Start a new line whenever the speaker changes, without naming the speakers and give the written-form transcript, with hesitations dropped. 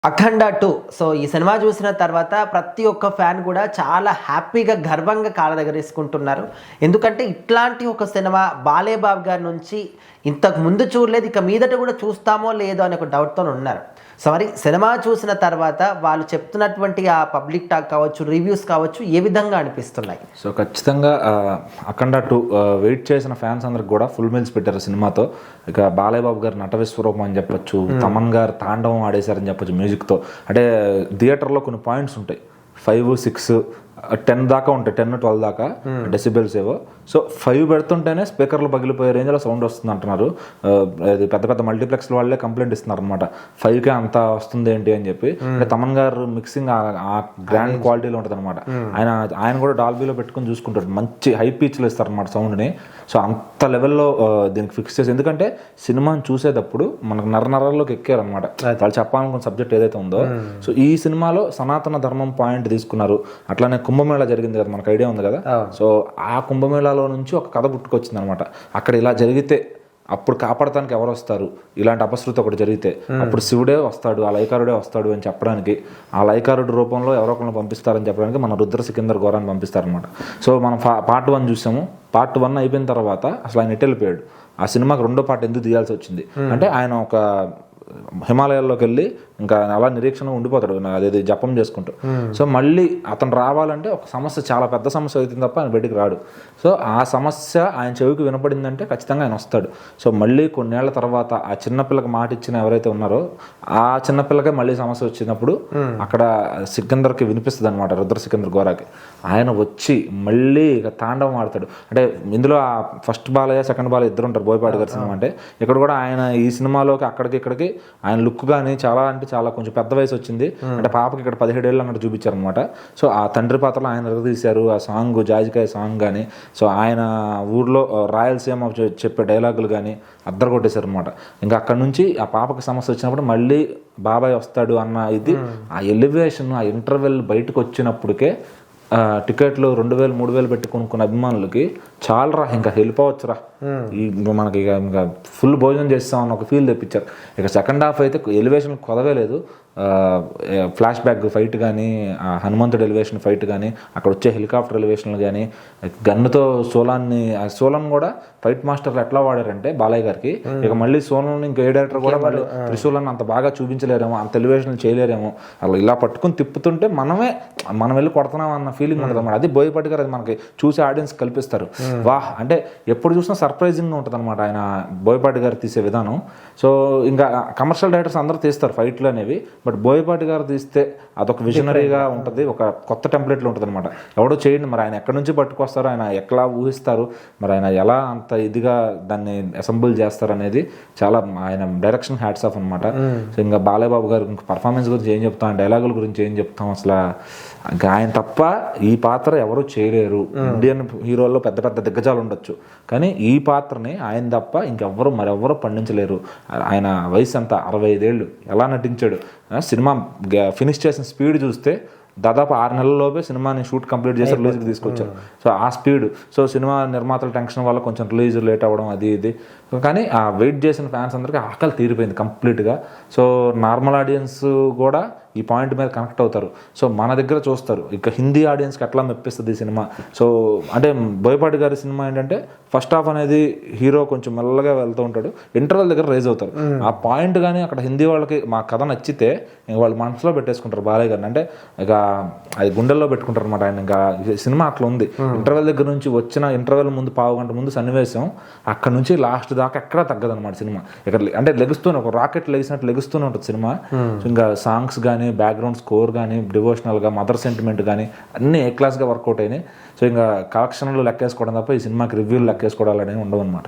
'అఖండ 2' so, ఈ cinema చూసిన తర్వాత ప్రతి ఒక్క ఫ్యాన్ కూడా చాలా హ్యాపీగా, గర్వంగా కాళ్ళదగ్గరేసుకుంటున్నారు. ఎందుకంటే ఇట్లాంటి ఒక సినిమా బాలయ్య బాబు గారి నుంచి ఇంతకు ముందు చూడలేదు. ఇక మీదట కూడా చూస్తామో లేదో అనే ఒక డౌట్‌తోని ఉన్నారు. సో, మరి సినిమా చూసిన తర్వాత వాళ్ళు చెప్తున్నటువంటి ఆ పబ్లిక్ టాక్ కావచ్చు, రివ్యూస్ కావచ్చు ఏ విధంగా అనిపిస్తున్నాయి?
సో ఖచ్చితంగా 'అఖండ 2' వెయిట్ చేసిన ఫ్యాన్స్ అందరికి కూడా ఫుల్ మీల్స్ పెట్టారు సినిమాతో. ఇక బాలయ్య బాబు గారు నట విశ్వరూపం అని చెప్పొచ్చు, తమన్ గారు తాండవం ఆడేశారని చెప్పొచ్చు మ్యూజిక్తో. అంటే థియేటర్లో కొన్ని పాయింట్స్ ఉంటాయి, 5, 6, 10 దాకా ఉంటాయి, 10, 12 దాకా డెసిబెల్స్ ఏవో. సో 5 పెడుతుంటేనే స్పీకర్లు పగిలిపోయే రేంజ్లో సౌండ్ వస్తుంది అంటున్నారు. అది పెద్ద పెద్ద మల్టీప్లెక్స్ వాళ్ళే కంప్లైంట్ ఇస్తున్నారు అనమాట, 5కే అంత వస్తుంది ఏంటి అని చెప్పి. అంటే తమన్ గారు మిక్సింగ్ ఆ గ్రాండ్ క్వాలిటీలో ఉంటుంది అనమాట. ఆయన కూడా డాల్బీలో పెట్టుకుని చూసుకుంటారు, మంచి హై పిచ్లో ఇస్తారు అనమాట సౌండ్ని. సో అంత లెవెల్లో దీనికి ఫిక్స్ చేసి, ఎందుకంటే సినిమాని చూసేటప్పుడు మనకు నరనరాల్లోకి ఎక్కారు అనమాట వాళ్ళు చెప్పాలనుకున్న సబ్జెక్ట్ ఏదైతే ఉందో. సో ఈ సినిమాలో సనాతన ధర్మం పాయింట్ తీసుకున్నారు. అట్లానే కుంభమేళా జరిగింది కదా, మనకు ఐడియా ఉంది కదా. సో ఆ కుంభమేళాలో నుంచి ఒక కథ పుట్టుకొచ్చింది అనమాట. అక్కడ ఇలా జరిగితే అప్పుడు కాపాడటానికి ఎవరు వస్తారు, ఇలాంటి అపశృతి ఒకటి జరిగితే అప్పుడు శివుడే వస్తాడు, ఆ లైకారుడే వస్తాడు అని చెప్పడానికి, ఆ లైకారుడి రూపంలో ఎవరో ఒకరిని పంపిస్తారని చెప్పడానికి మన రుద్ర సికిందర్ ఘోరాన్ని పంపిస్తారనమాట. సో మనం పార్ట్ 1 చూసాము. పార్ట్ 1 అయిపోయిన తర్వాత అసలు ఆయన ఎటు వెళ్ళిపోయాడు, ఆ సినిమాకి రెండో పార్ట్ ఎందుకు తీయాల్సి వచ్చింది అంటే ఆయన ఒక హిమాలయాల్లోకి వెళ్ళి ఇంకా అలా నిరీక్షణ ఉండిపోతాడు, అదేది జపం చేసుకుంటూ. సో మళ్ళీ అతను రావాలంటే ఒక సమస్య, చాలా పెద్ద సమస్య అవుతుంది తప్ప ఆయన బయటికి రాడు. సో ఆ సమస్య ఆయన చెవికి వినపడిందంటే ఖచ్చితంగా ఆయన వస్తాడు. సో మళ్ళీ కొన్నేళ్ల తర్వాత ఆ చిన్నపిల్లకి మాట ఇచ్చిన ఎవరైతే ఉన్నారో ఆ చిన్నపిల్లకే మళ్ళీ సమస్య వచ్చినప్పుడు అక్కడ సికిందర్కి వినిపిస్తుంది అనమాట, రుద్ర సికిందర్ ఘోరాకి. ఆయన వచ్చి మళ్ళీ ఇక తాండవం ఆడతాడు. అంటే ఇందులో ఆ ఫస్ట్ బాలయ్య, సెకండ్ బాలయ్య ఇద్దరు ఉంటారు బోయపాటి గారి సినిమా అంటే. ఇక్కడ కూడా ఆయన ఈ సినిమాలోకి అక్కడికి ఇక్కడికి ఆయన లుక్ కానీ చాలా కొంచెం పెద్ద వయసు వచ్చింది. అంటే పాపకి ఇక్కడ 17 ఏళ్ళు అన్నట్టు చూపించారనమాట. సో ఆ తండ్రి పాత్రలో ఆయన తీశారు. ఆ సాంగ్ జాజికాయ సాంగ్ కానీ, సో ఆయన ఊర్లో రాయలసీమ చెప్పే డైలాగులు కానీ అద్దరు కొట్టేశారు అనమాట. ఇంకా అక్కడ నుంచి ఆ పాపకి సమస్య వచ్చినప్పుడు మళ్ళీ బాబాయ్ వస్తాడు అన్న ఇది, ఆ ఎలివేషన్, ఆ ఇంటర్వెల్ బయటకు వచ్చినప్పటికే టికెట్లు 2000, 3000 పెట్టి కొనుక్కున్న అభిమానులకి చాలరా ఇంకా వెళ్ళిపోవచ్చురా, ఈ మనకి ఇంకా ఫుల్ భోజనం చేస్తామని ఒక ఫీల్ తెప్పించారు. ఇక సెకండ్ హాఫ్ అయితే ఎలివేషన్ కొదవే లేదు. ఫ్లాష్ బ్యాక్ ఫైట్ కానీ, హనుమంతుడు ఎలివేషన్ ఫైట్ కానీ, అక్కడ వచ్చే హెలికాప్టర్ ఎలివేషన్లు కానీ, గన్నుతో సోలాన్ కూడా ఫైట్ మాస్టర్లు ఎట్లా వాడారంటే బాలయ్య గారికి, ఇక మళ్ళీ సోలాన్ ఇంకా ఏ డైరెక్టర్ కూడా మళ్ళీ త్రిశూలాన్ని అంత బాగా చూపించలేరేమో, అంత ఎలివేషన్లు చేయలేరేమో. అలా ఇలా పట్టుకుని తిప్పుతుంటే మనం వెళ్ళి కొడుతున్నాం అన్న ఫీలింగ్ ఉంటుంది అన్నమాట. అది బోయపాటి గారు అది మనకి చూసే ఆడియన్స్ కల్పిస్తారు. వాహ్ అంటే ఎప్పుడు చూసినా సర్ప్రైజింగ్గా ఉంటుంది అనమాట ఆయన బోయపాటి గారు తీసే విధానం. సో ఇంకా కమర్షియల్ డైరెక్టర్స్ అందరూ తీస్తారు ఫైట్లు అనేవి, బట్ బోయపాటి గారు తీస్తే అదొక విజనరీగా ఉంటుంది, ఒక కొత్త టెంప్లెట్లో ఉంటుంది అనమాట. ఎవడో చేయండి, మరి ఆయన ఎక్కడి నుంచి పట్టుకొస్తారు, ఆయన ఎట్లా ఊహిస్తారు, మరి ఆయన ఎలా అంత ఇదిగా దాన్ని అసెంబుల్ చేస్తారు అనేది చాలా ఆయన డైరెక్షన్ హ్యాట్స్ ఆఫ్ అనమాట. సో ఇంకా బాలయ్య బాబు గారు ఇంకా పర్ఫార్మెన్స్ గురించి ఏం చెప్తాం, డైలాగుల గురించి ఏం చెప్తాం, అసలు ఇంకా ఆయన తప్ప ఈ పాత్ర ఎవరు చేయలేరు. ఇండియన్ హీరోల్లో పెద్ద పెద్ద దిగ్గజాలు ఉండొచ్చు, కానీ ఈ పాత్రని ఆయన తప్ప ఇంకెవ్వరు మరెవ్వరూ పండించలేరు. ఆయన వయసు అంతా 65 ఏళ్ళు, ఎలా నటించాడు. సినిమా ఫినిష్ చేసిన స్పీడ్ చూస్తే దాదాపు 6 నెలల్లోపే సినిమాని షూట్ కంప్లీట్ చేసి రిలీజ్కి తీసుకొచ్చారు. సో ఆ స్పీడ్, సో సినిమా నిర్మాతల టెన్షన్ వల్ల కొంచెం రిలీజ్ లేట్ అవ్వడం అది ఇది, కానీ ఆ వెయిట్ చేసిన ఫ్యాన్స్ అందరికీ ఆకలి తీరిపోయింది కంప్లీట్గా. సో నార్మల్ ఆడియన్స్ కూడా ఈ పాయింట్ మీద కనెక్ట్ అవుతారు. సో మన దగ్గర చూస్తారు. ఇక హిందీ ఆడియన్స్కి ఎట్లా మెప్పిస్తుంది ఈ సినిమా. సో అంటే బోయపాటి గారి సినిమా ఏంటంటే ఫస్ట్ హాఫ్ అనేది హీరో కొంచెం మెల్లగా వెళ్తూ ఉంటాడు, ఇంటర్వెల్ దగ్గర రైజ్ అవుతారు. ఆ పాయింట్ కానీ అక్కడ హిందీ వాళ్ళకి మా కథ నచ్చితే ఇంక వాళ్ళు మనసులో పెట్టేసుకుంటారు బాలయ్య గారిని. అంటే ఇక అది గుండెల్లో పెట్టుకుంటారు అనమాట ఆయన. ఇంకా సినిమా అట్లా ఉంది. ఇంటర్వెల్ దగ్గర నుంచి వచ్చిన ఇంటర్వెల్ ముందు 15 గంట ముందు సన్నివేశం అక్కడ నుంచి లాస్ట్ దాకా ఎక్కడా తగ్గదనమాట సినిమా. ఇక్కడ అంటే లెగుస్తూనే ఒక రాకెట్ లెగిసినట్టు లెగుస్తూనే ఉంటుంది సినిమా. ఇంకా సాంగ్స్ కానీ, బ్యాక్గ్రౌండ్ స్కోర్ కానీ, డివోషనల్గా మదర్ సెంటిమెంట్ కానీ అన్నీ ఏ క్లాస్గా వర్కౌట్ అయినాయి. సో ఇంకా కలెక్షన్లు లెక్కేసుకోవడం తప్ప ఈ సినిమాకి రివ్యూలు లెక్కేసుకోవడాలు అనేవి ఉండవు అనమాట.